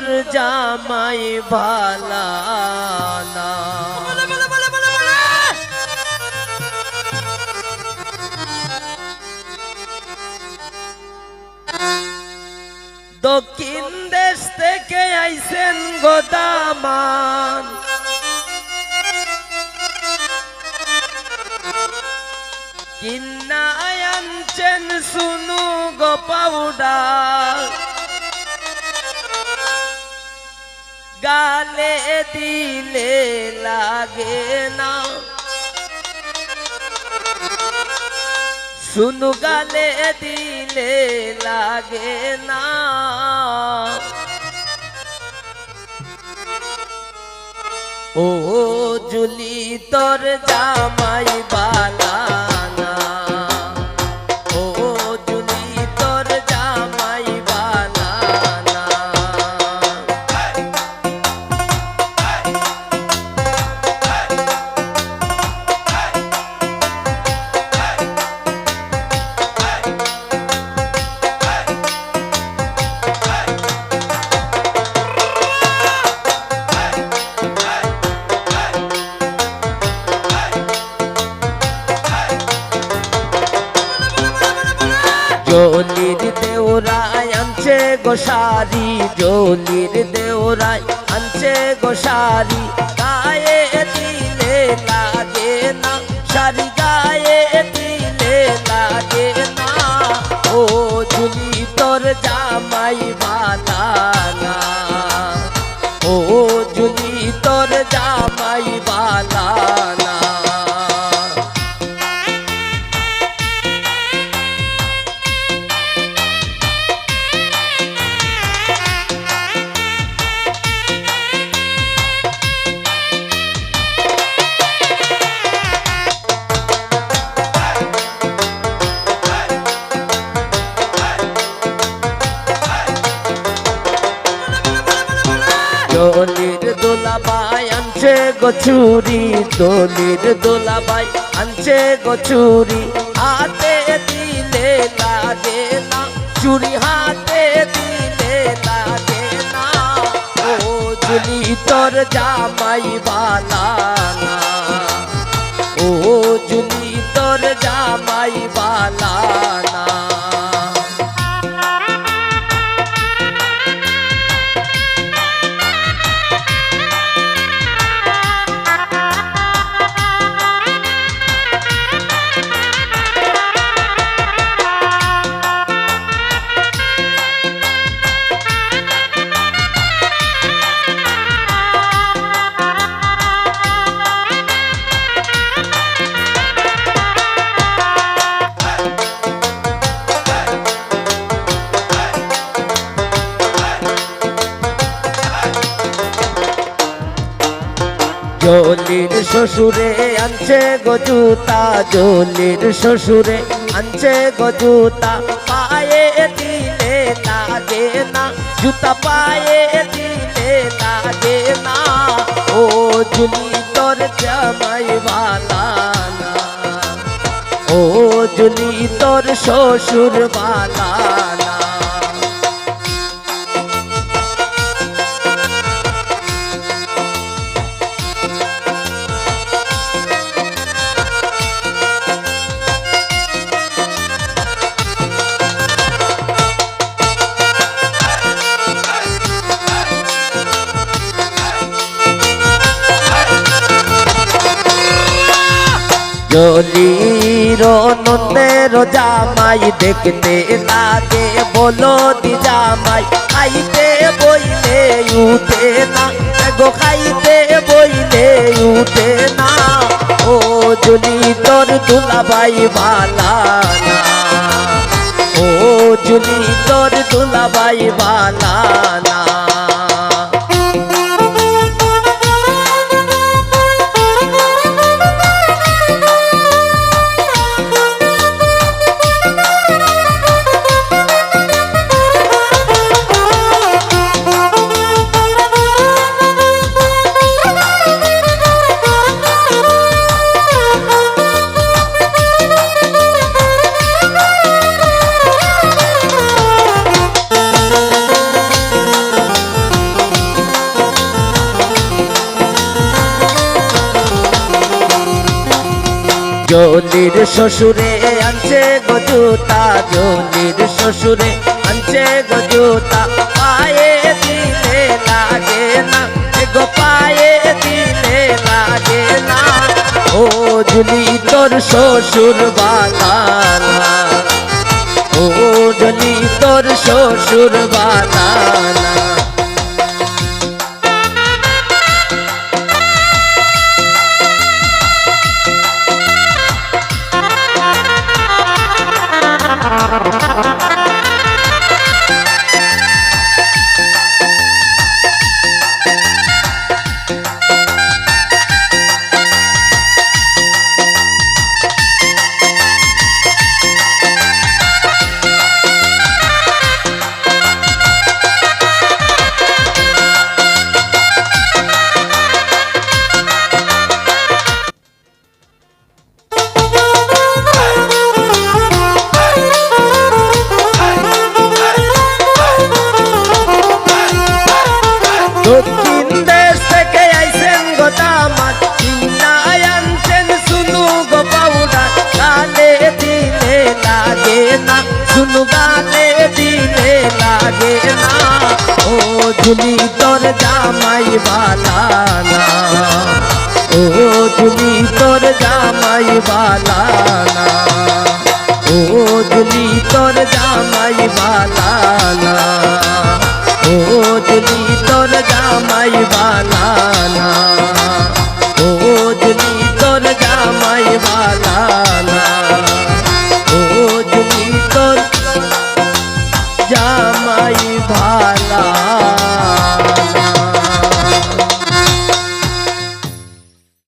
তোর জামাই ভালা না। দক্ষিণ দেশ থেকে আইছেন গোদামান, কিন্না আনছেন শুনু গো পাউডার, গালে দিলে লাগে না, শুনু গালে দিলে লাগে না। ও জুলি তোর জামাই বালা না, ও জুলি তোর জামাই বালা না। জলির দেওরাই আনছে গোসারি, জলির দেওরাই আনছে গোসারি, গায়ে দিলে লাগে না, সারি গায়ে দিলে লাগে না। ও জুলি তোর জামাই ভালা না, ও জুলি তোর জামাই ভালা না। দলির দোলাবাই আনছে গছুরি, দলির দোলাবাই আনছে গছুরি, হাতে দিলে লাগে না, চুরি হাতে দিলে লাগে না। ও জুলি তোর জামাই বালা না, ও জুলি তোর জামাই বালা না। জলির শ্বশুরে আনছে গজুতা, জলির শ্বশুরে আনছে গজুতা, পায়ে দিলে লাগে না, জুতা পায়ে দিলে লাগে না। ও জুলি তোর জামাই ভালা না, ও জুলি তোর শ্বশুর ভালা না। জলির নন্দের জামাই দেখতে লাগে বলদি জামাই, খাইতে বইলে উঠে না গো, খাইতে বইলে উঠে না। ও জুলি তোর দুলাবাই ভালা না, ও জুলি তোর দুলাবাই ভালা না। জলির শ্বশুরে আনছে গজুতা, জলির শ্বশুরে আনছে গজুতা, পায়ে দিলে লাগে না গো, পায়ে দিলে লাগে না। ও জলি তোর শ্বশুর বালানা, ও জলি তোর শ্বশুর বালানা। দক্ষিণ দেশ থেকে আইসেন গো দামাত, চিন্নায় আনছেন শুনু গো পাউডার, গালে দিলে লাগে না শুনু, গালে দিলে লাগে না। ও জুলি তোর জামাই বালানা, ও জুলি তোর জামাই বালানা, ও জুলি তোর জামাই বালানা।